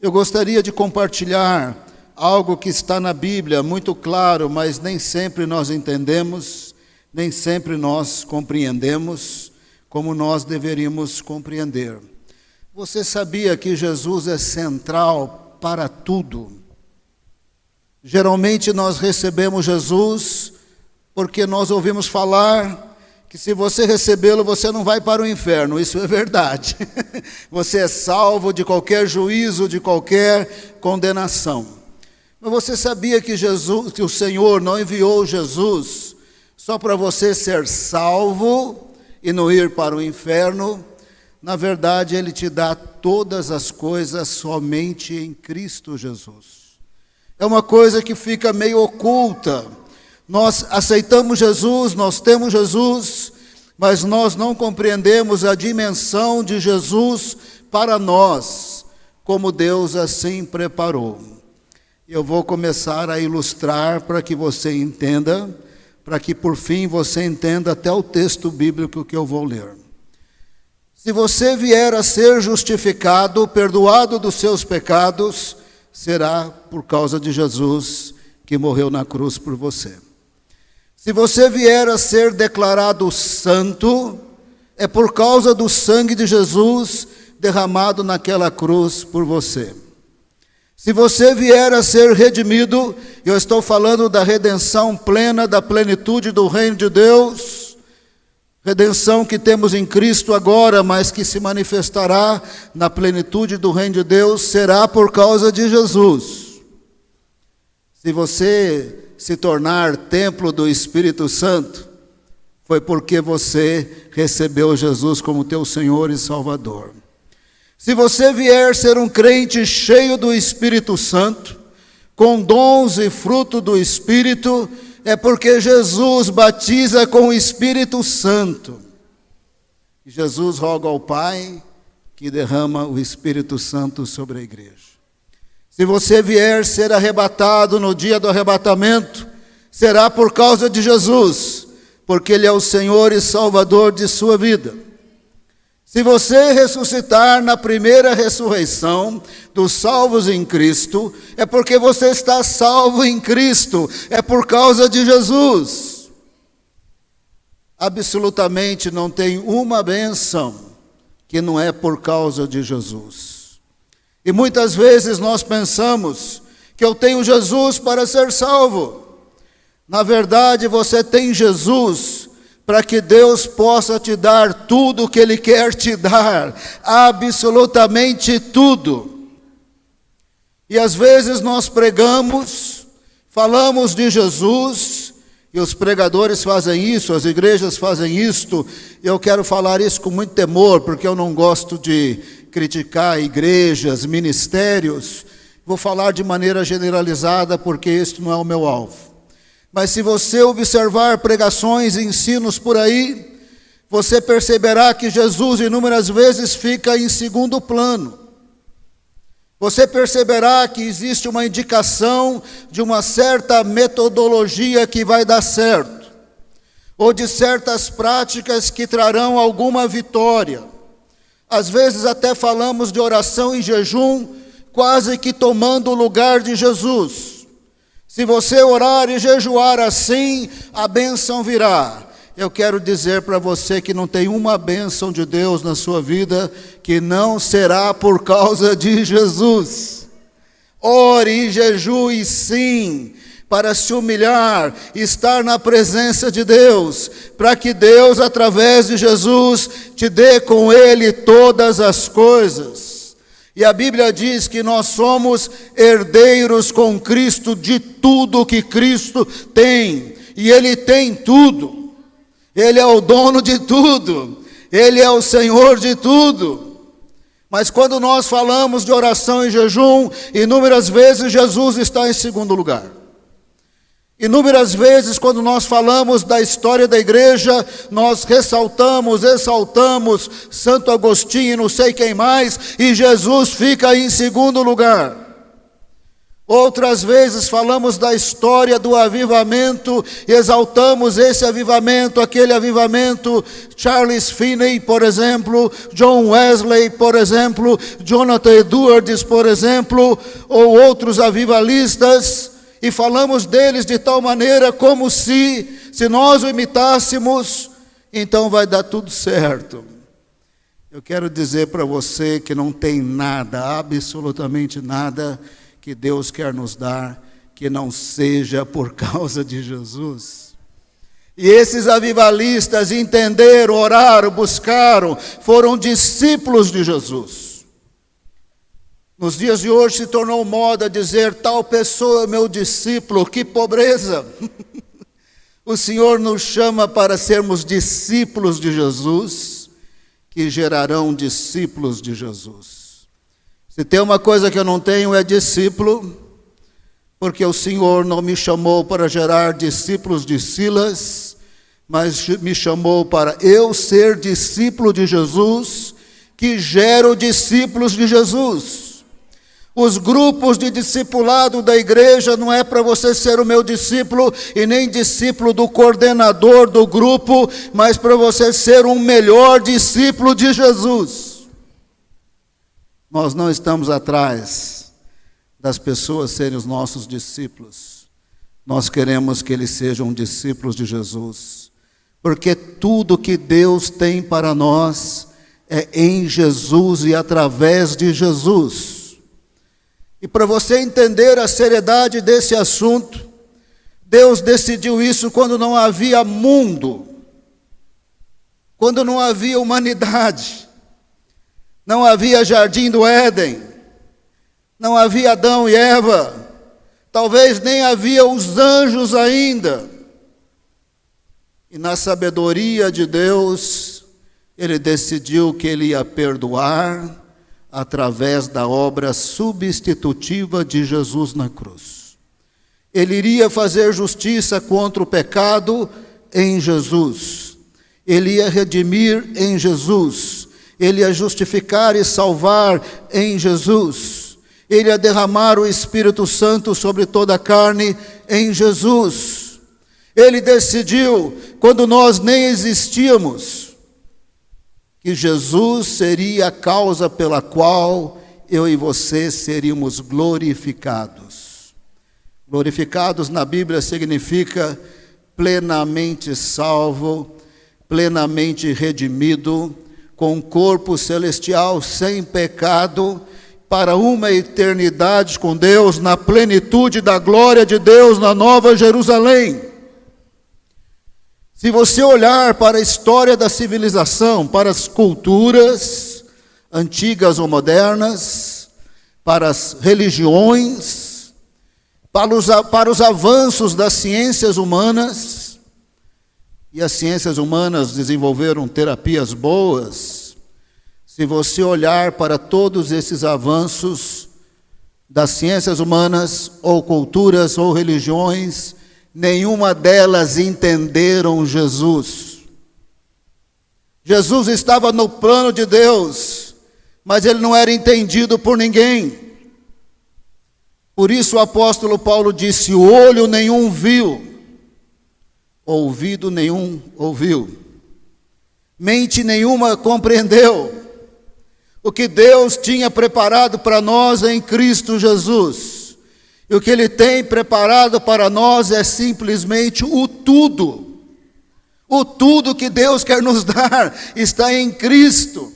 Eu gostaria de compartilhar algo que está na Bíblia, muito claro, mas nem sempre nós entendemos, nem sempre nós compreendemos como nós deveríamos compreender. Você sabia que Jesus é central para tudo? Geralmente nós recebemos Jesus porque nós ouvimos falar que se você recebê-lo, você não vai para o inferno. Isso é verdade. Você é salvo de qualquer juízo, de qualquer condenação. Mas você sabia que o Senhor não enviou Jesus só para você ser salvo e não ir para o inferno? Na verdade, Ele te dá todas as coisas somente em Cristo Jesus. É uma coisa que fica meio oculta. Nós aceitamos Jesus, nós temos Jesus, mas nós não compreendemos a dimensão de Jesus para nós, como Deus assim preparou. Eu vou começar a ilustrar para que você entenda, para que por fim você entenda até o texto bíblico que eu vou ler. Se você vier a ser justificado, perdoado dos seus pecados, será por causa de Jesus que morreu na cruz por você. Se você vier a ser declarado santo, é por causa do sangue de Jesus derramado naquela cruz por você. Se você vier a ser redimido, eu estou falando da redenção plena, da plenitude do reino de Deus, redenção que temos em Cristo agora, mas que se manifestará na plenitude do reino de Deus, será por causa de Jesus. Se você se tornar templo do Espírito Santo, foi porque você recebeu Jesus como teu Senhor e Salvador. Se você vier ser um crente cheio do Espírito Santo, com dons e fruto do Espírito, é porque Jesus batiza com o Espírito Santo. E Jesus roga ao Pai que derrama o Espírito Santo sobre a igreja. Se você vier ser arrebatado no dia do arrebatamento, será por causa de Jesus, porque Ele é o Senhor e Salvador de sua vida. Se você ressuscitar na primeira ressurreição dos salvos em Cristo, é porque você está salvo em Cristo, é por causa de Jesus. Absolutamente não tem uma bênção que não é por causa de Jesus. E muitas vezes nós pensamos que eu tenho Jesus para ser salvo. Na verdade, você tem Jesus para que Deus possa te dar tudo o que Ele quer te dar, absolutamente tudo. E às vezes nós pregamos, falamos de Jesus, e os pregadores fazem isso, as igrejas fazem isto. Eu quero falar isso com muito temor, porque eu não gosto de criticar igrejas, ministérios. Vou falar de maneira generalizada, porque este não é o meu alvo. Mas se você observar pregações e ensinos por aí, você perceberá que Jesus inúmeras vezes fica em segundo plano. Você perceberá que existe uma indicação de uma certa metodologia que vai dar certo, ou de certas práticas que trarão alguma vitória. Às vezes até falamos de oração e jejum, quase que tomando o lugar de Jesus. Se você orar e jejuar assim, a bênção virá. Eu quero dizer para você que não tem uma bênção de Deus na sua vida que não será por causa de Jesus. Ore e jejue sim, para se humilhar, estar na presença de Deus, para que Deus, através de Jesus, te dê com Ele todas as coisas. E a Bíblia diz que nós somos herdeiros com Cristo de tudo que Cristo tem. E Ele tem tudo. Ele é o dono de tudo. Ele é o Senhor de tudo. Mas quando nós falamos de oração e jejum, inúmeras vezes Jesus está em segundo lugar. Inúmeras vezes, quando nós falamos da história da igreja, nós ressaltamos, exaltamos Santo Agostinho e não sei quem mais, e Jesus fica em segundo lugar. Outras vezes falamos da história do avivamento, e exaltamos esse avivamento, aquele avivamento. Charles Finney, por exemplo, John Wesley, por exemplo, Jonathan Edwards, por exemplo, ou outros avivalistas, e falamos deles de tal maneira como se nós o imitássemos, então vai dar tudo certo. Eu quero dizer para você que não tem nada, absolutamente nada, que Deus quer nos dar, que não seja por causa de Jesus. E esses avivalistas entenderam, oraram, buscaram, foram discípulos de Jesus. Nos dias de hoje se tornou moda dizer, tal pessoa é meu discípulo, que pobreza! O Senhor nos chama para sermos discípulos de Jesus, que gerarão discípulos de Jesus. Se tem uma coisa que eu não tenho é discípulo, porque o Senhor não me chamou para gerar discípulos de Silas, mas me chamou para eu ser discípulo de Jesus, que gero discípulos de Jesus. Os grupos de discipulado da igreja não é para você ser o meu discípulo e nem discípulo do coordenador do grupo, mas para você ser um melhor discípulo de Jesus. Nós não estamos atrás das pessoas serem os nossos discípulos. Nós queremos que eles sejam discípulos de Jesus. Porque tudo que Deus tem para nós é em Jesus e através de Jesus. E para você entender a seriedade desse assunto, Deus decidiu isso quando não havia mundo, quando não havia humanidade. Não havia jardim do Éden, não havia Adão e Eva, talvez nem havia os anjos ainda. E na sabedoria de Deus, Ele decidiu que Ele ia perdoar através da obra substitutiva de Jesus na cruz. Ele iria fazer justiça contra o pecado em Jesus. Ele ia redimir em Jesus. Ele ia justificar e salvar em Jesus. Ele ia derramar o Espírito Santo sobre toda a carne em Jesus. Ele decidiu, quando nós nem existíamos, que Jesus seria a causa pela qual eu e você seríamos glorificados. Glorificados na Bíblia significa plenamente salvo, plenamente redimido, com um corpo celestial sem pecado, para uma eternidade com Deus, na plenitude da glória de Deus, na Nova Jerusalém. Se você olhar para a história da civilização, para as culturas, antigas ou modernas, para as religiões, para os avanços das ciências humanas, e as ciências humanas desenvolveram terapias boas. Se você olhar para todos esses avanços das ciências humanas, ou culturas, ou religiões, nenhuma delas entenderam Jesus. Jesus estava no plano de Deus, mas ele não era entendido por ninguém. Por isso o apóstolo Paulo disse: olho nenhum viu, ouvido nenhum ouviu, mente nenhuma compreendeu o que Deus tinha preparado para nós em Cristo Jesus. E o que Ele tem preparado para nós é simplesmente o tudo. O tudo que Deus quer nos dar está em Cristo.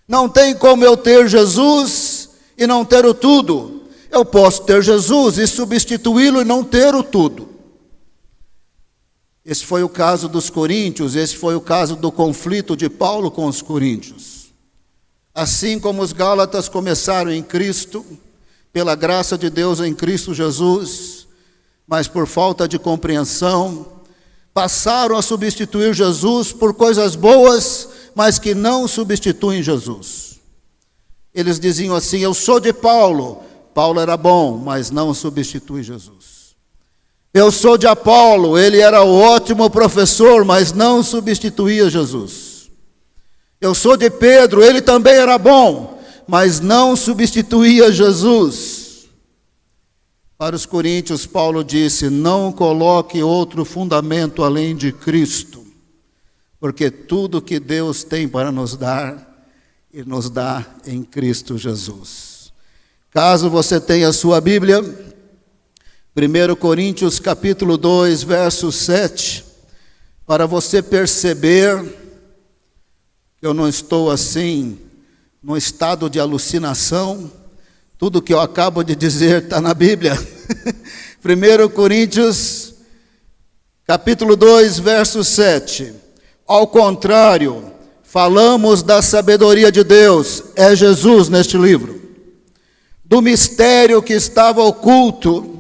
Não tem como eu ter Jesus e não ter o tudo. Eu posso ter Jesus e substituí-lo e não ter o tudo. Esse foi o caso dos coríntios, esse foi o caso do conflito de Paulo com os coríntios. Assim como os gálatas começaram em Cristo, pela graça de Deus em Cristo Jesus, mas por falta de compreensão, passaram a substituir Jesus por coisas boas, mas que não substituem Jesus. Eles diziam assim: eu sou de Paulo. Paulo era bom, mas não substitui Jesus. Eu sou de Apolo, ele era ótimo professor, mas não substituía Jesus. Eu sou de Pedro, ele também era bom, mas não substituía Jesus. Para os coríntios, Paulo disse: não coloque outro fundamento além de Cristo, porque tudo que Deus tem para nos dar, Ele nos dá em Cristo Jesus. Caso você tenha a sua Bíblia, 1 Coríntios capítulo 2, verso 7, para você perceber que eu não estou assim, num estado de alucinação, tudo que eu acabo de dizer está na Bíblia. 1 Coríntios capítulo 2, verso 7. Ao contrário, falamos da sabedoria de Deus, é Jesus neste livro, do mistério que estava oculto,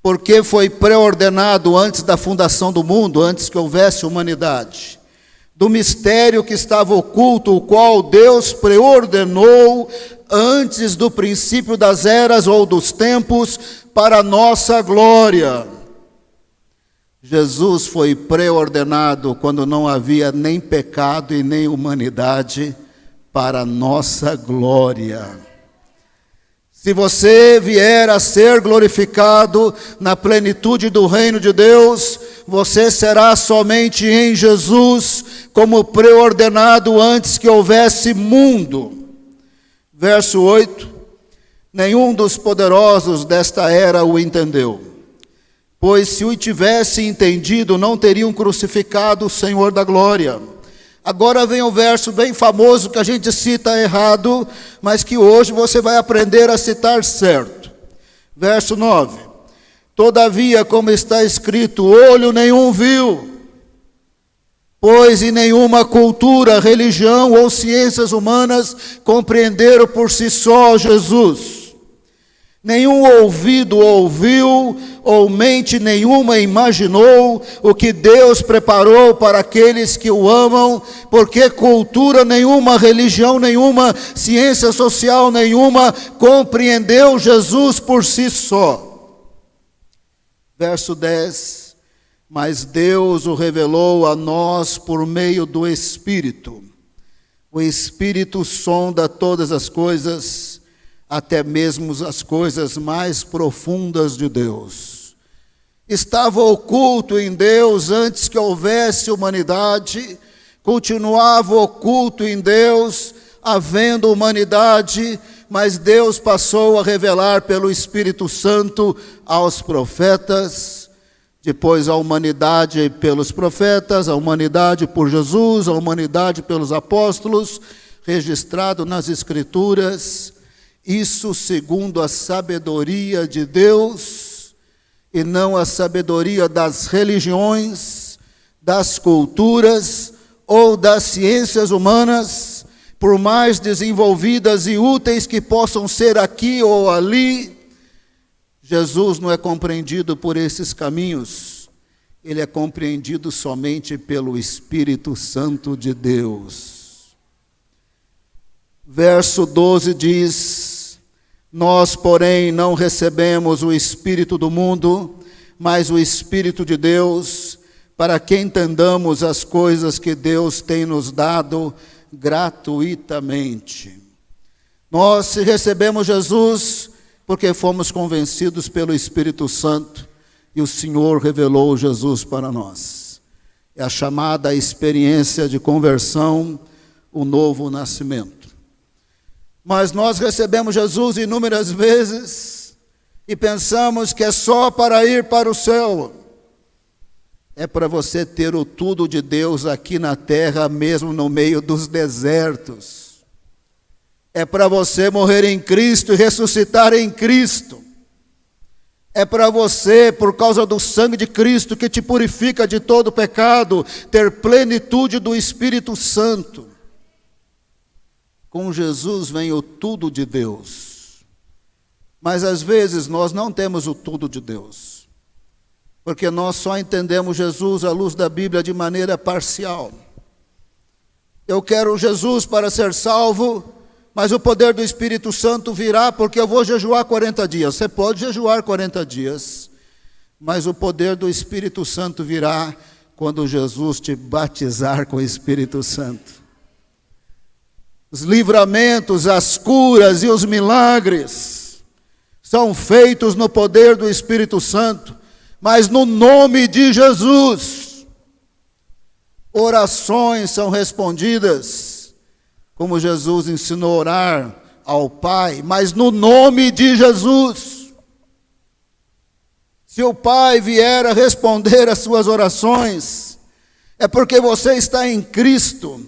porque foi pré-ordenado antes da fundação do mundo, antes que houvesse humanidade. Do mistério que estava oculto, o qual Deus preordenou antes do princípio das eras ou dos tempos, para a nossa glória. Jesus foi preordenado quando não havia nem pecado e nem humanidade, para a nossa glória. Se você vier a ser glorificado na plenitude do reino de Deus, você será somente em Jesus, como preordenado antes que houvesse mundo. Verso 8: nenhum dos poderosos desta era o entendeu, pois se o tivesse entendido, não teriam crucificado o Senhor da glória. Agora vem o verso bem famoso que a gente cita errado, mas que hoje você vai aprender a citar certo. Verso 9: todavia, como está escrito, olho nenhum viu, pois em nenhuma cultura, religião ou ciências humanas compreenderam por si só Jesus. Nenhum ouvido ouviu, ou mente nenhuma imaginou o que Deus preparou para aqueles que o amam, porque cultura nenhuma, religião nenhuma, ciência social nenhuma compreendeu Jesus por si só. Verso 10: mas Deus o revelou a nós por meio do Espírito. O Espírito sonda todas as coisas, até mesmo as coisas mais profundas de Deus. Estava oculto em Deus antes que houvesse humanidade, continuava oculto em Deus, havendo humanidade, mas Deus passou a revelar pelo Espírito Santo aos profetas, depois a humanidade pelos profetas, a humanidade por Jesus, a humanidade pelos apóstolos, registrado nas Escrituras. Isso segundo a sabedoria de Deus, e não a sabedoria das religiões, das culturas ou das ciências humanas, por mais desenvolvidas e úteis que possam ser aqui ou ali. Jesus não é compreendido por esses caminhos, ele é compreendido somente pelo Espírito Santo de Deus. Verso 12 diz: nós, porém, não recebemos o Espírito do mundo, mas o Espírito de Deus, para que entendamos as coisas que Deus tem nos dado gratuitamente. Nós recebemos Jesus porque fomos convencidos pelo Espírito Santo, e o Senhor revelou Jesus para nós. É a chamada experiência de conversão, o novo nascimento. Mas nós recebemos Jesus inúmeras vezes e pensamos que é só para ir para o céu. É para você ter o tudo de Deus aqui na terra, mesmo no meio dos desertos. É para você morrer em Cristo e ressuscitar em Cristo. É para você, por causa do sangue de Cristo, que te purifica de todo pecado, ter plenitude do Espírito Santo. Com Jesus vem o tudo de Deus. Mas às vezes nós não temos o tudo de Deus, porque nós só entendemos Jesus à luz da Bíblia de maneira parcial. Eu quero Jesus para ser salvo, mas o poder do Espírito Santo virá porque eu vou jejuar 40 dias. Você pode jejuar 40 dias, mas o poder do Espírito Santo virá quando Jesus te batizar com o Espírito Santo. Os livramentos, as curas e os milagres são feitos no poder do Espírito Santo, mas no nome de Jesus. Orações são respondidas, como Jesus ensinou a orar ao Pai, mas no nome de Jesus. Se o Pai vier a responder às suas orações, é porque você está em Cristo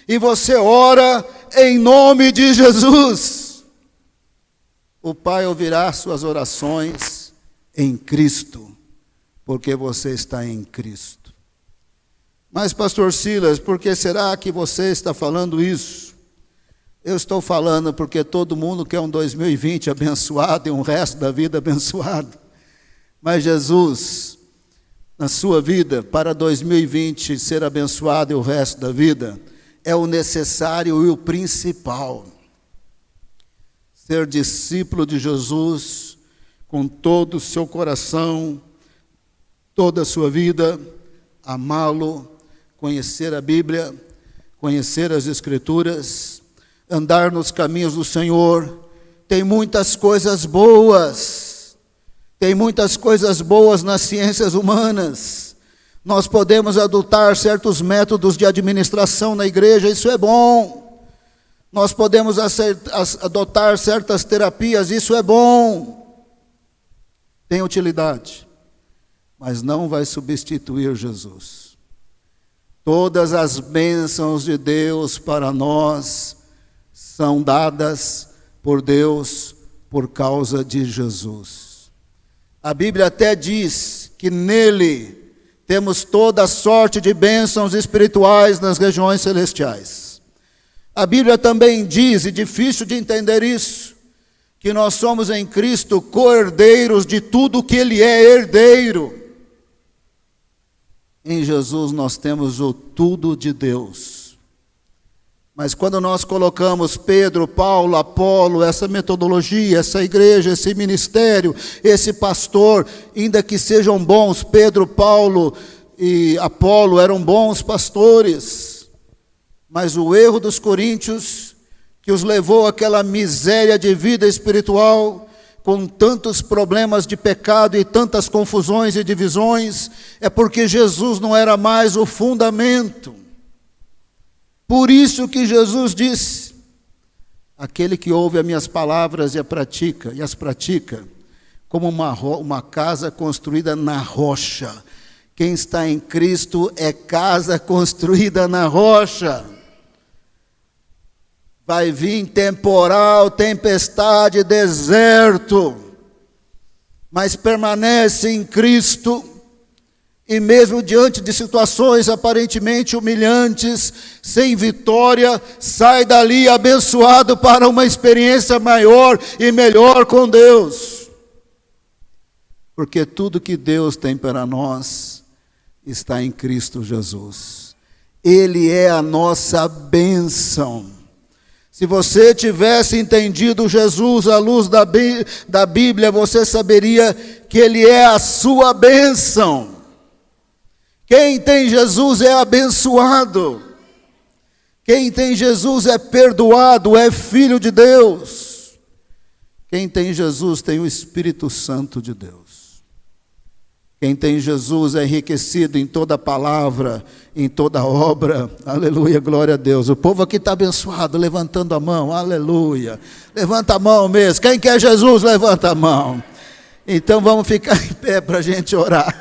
e você ora em nome de Jesus. O Pai ouvirá suas orações em Cristo, porque você está em Cristo. Mas, pastor Silas, por que será que você está falando isso? Eu estou falando porque todo mundo quer um 2020 abençoado e um resto da vida abençoado. Mas Jesus, na sua vida, para 2020 ser abençoado e o resto da vida, é o necessário e o principal. Ser discípulo de Jesus com todo o seu coração, toda a sua vida, amá-lo, conhecer a Bíblia, conhecer as Escrituras, andar nos caminhos do Senhor. Tem muitas coisas boas. Tem muitas coisas boas nas ciências humanas. Nós podemos adotar certos métodos de administração na igreja, isso é bom. Nós podemos adotar certas terapias, isso é bom. Tem utilidade, mas não vai substituir Jesus. Todas as bênçãos de Deus para nós são dadas por Deus por causa de Jesus. A Bíblia até diz que nele temos toda sorte de bênçãos espirituais nas regiões celestiais. A Bíblia também diz, e difícil de entender isso, que nós somos em Cristo co-herdeiros de tudo que Ele é herdeiro. Em Jesus nós temos o tudo de Deus. Mas quando nós colocamos Pedro, Paulo, Apolo, essa metodologia, essa igreja, esse ministério, esse pastor, ainda que sejam bons, Pedro, Paulo e Apolo eram bons pastores, mas o erro dos coríntios, que os levou àquela miséria de vida espiritual, com tantos problemas de pecado e tantas confusões e divisões, é porque Jesus não era mais o fundamento. Por isso que Jesus disse: aquele que ouve as minhas palavras e as pratica, como uma casa construída na rocha. Quem está em Cristo é casa construída na rocha. Vai vir temporal, tempestade, deserto, mas permanece em Cristo. E mesmo diante de situações aparentemente humilhantes, sem vitória, sai dali abençoado para uma experiência maior e melhor com Deus. Porque tudo que Deus tem para nós está em Cristo Jesus. Ele é a nossa bênção. Se você tivesse entendido Jesus à luz da Bíblia, você saberia que Ele é a sua bênção. Quem tem Jesus é abençoado. Quem tem Jesus é perdoado, é filho de Deus. Quem tem Jesus tem o Espírito Santo de Deus. Quem tem Jesus é enriquecido em toda palavra, em toda obra. Aleluia, glória a Deus. O povo aqui está abençoado, levantando a mão. Aleluia. Levanta a mão mesmo. Quem quer Jesus, levanta a mão. Então vamos ficar em pé para a gente orar.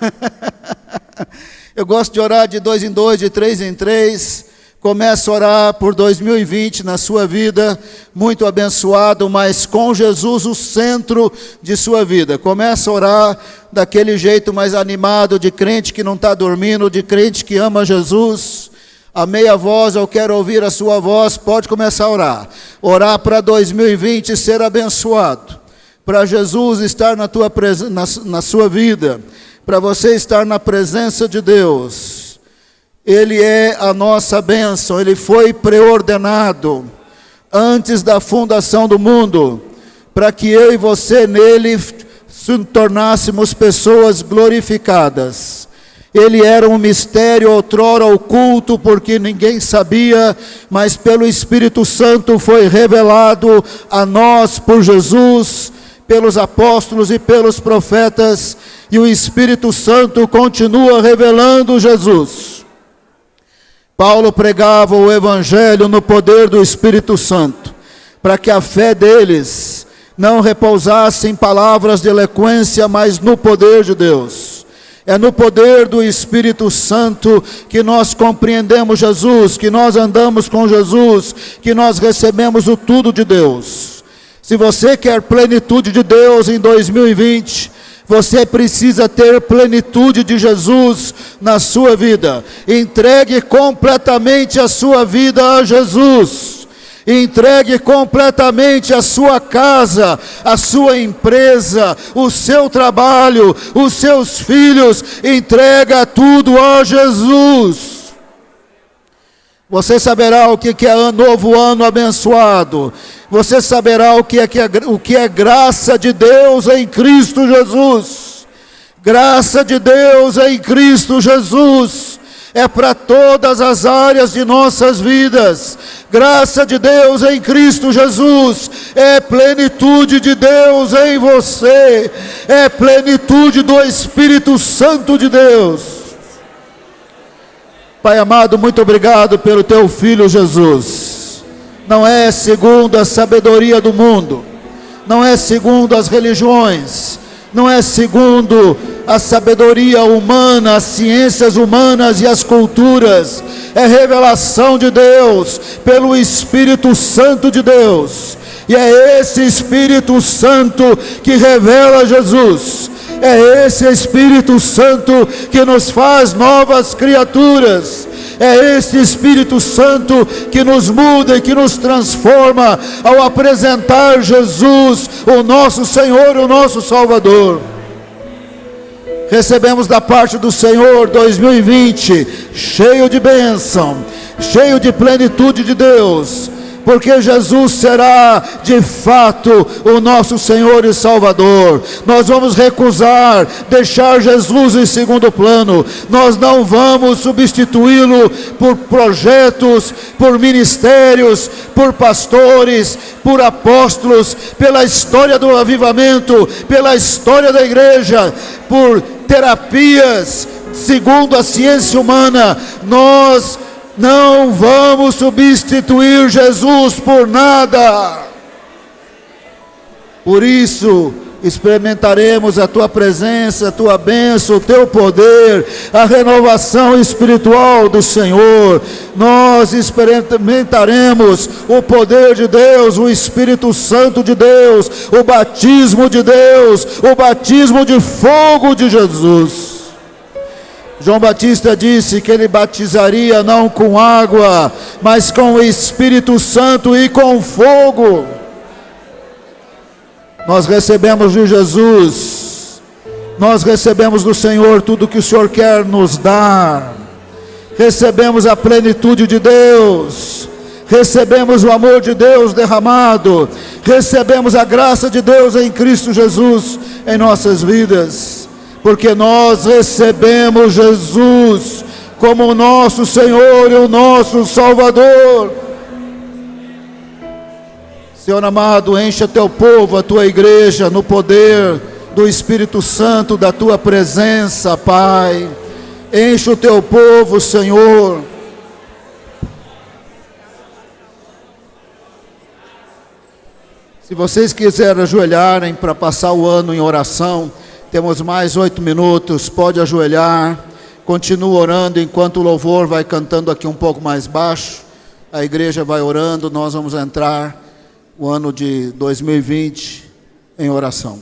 Eu gosto de orar de 2 em 2, de 3 em 3. Começa a orar por 2020 na sua vida, muito abençoado, mas com Jesus o centro de sua vida. Começa a orar daquele jeito mais animado, de crente que não está dormindo, de crente que ama Jesus. A meia voz, eu quero ouvir a sua voz, pode começar a orar. Orar para 2020 ser abençoado, para Jesus estar na sua vida, para você estar na presença de Deus. Ele é a nossa bênção, Ele foi preordenado antes da fundação do mundo, para que eu e você nele se tornássemos pessoas glorificadas. Ele era um mistério outrora oculto, porque ninguém sabia, mas pelo Espírito Santo foi revelado a nós por Jesus, pelos apóstolos e pelos profetas, e o Espírito Santo continua revelando Jesus. Paulo pregava o Evangelho no poder do Espírito Santo, para que a fé deles não repousasse em palavras de eloquência, mas no poder de Deus. É no poder do Espírito Santo que nós compreendemos Jesus, que nós andamos com Jesus, que nós recebemos o tudo de Deus. Se você quer plenitude de Deus em 2020, você precisa ter plenitude de Jesus na sua vida. Entregue completamente a sua vida a Jesus. Entregue completamente a sua casa, a sua empresa, o seu trabalho, os seus filhos. Entrega tudo a Jesus. Você saberá o que é novo ano abençoado. Você saberá o que é graça de Deus em Cristo Jesus. Graça de Deus em Cristo Jesus. É para todas as áreas de nossas vidas. Graça de Deus em Cristo Jesus. É plenitude de Deus em você. É plenitude do Espírito Santo de Deus. Pai amado, muito obrigado pelo teu Filho Jesus. Não é segundo a sabedoria do mundo. Não é segundo as religiões. Não é segundo a sabedoria humana, as ciências humanas e as culturas. É revelação de Deus, pelo Espírito Santo de Deus. E é esse Espírito Santo que revela Jesus. É esse Espírito Santo que nos faz novas criaturas. É esse Espírito Santo que nos muda e que nos transforma ao apresentar Jesus, o nosso Senhor, o nosso Salvador. Recebemos da parte do Senhor 2020, cheio de bênção, cheio de plenitude de Deus, porque Jesus será de fato o nosso Senhor e Salvador. Nós vamos recusar deixar Jesus em segundo plano. Nós não vamos substituí-lo por projetos, por ministérios, por pastores, por apóstolos, pela história do avivamento, pela história da igreja, por terapias segundo a ciência humana. Nós não vamos substituir Jesus por nada. Por isso, experimentaremos a tua presença, a tua bênção, o teu poder, a renovação espiritual do Senhor. Nós experimentaremos o poder de Deus, o Espírito Santo de Deus, o batismo de Deus, o batismo de fogo de Jesus. João Batista disse que ele batizaria não com água, mas com o Espírito Santo e com fogo. Nós recebemos de Jesus, nós recebemos do Senhor tudo que o Senhor quer nos dar. Recebemos a plenitude de Deus, recebemos o amor de Deus derramado, recebemos a graça de Deus em Cristo Jesus em nossas vidas. Porque nós recebemos Jesus como o nosso Senhor e o nosso Salvador. Senhor amado, encha teu povo, a tua igreja, no poder do Espírito Santo, da tua presença, Pai. Encha o teu povo, Senhor. Se vocês quiserem ajoelharem para passar o ano em oração, temos mais 8 minutos, pode ajoelhar, continua orando enquanto o louvor vai cantando aqui um pouco mais baixo, a igreja vai orando, nós vamos entrar o ano de 2020 em oração.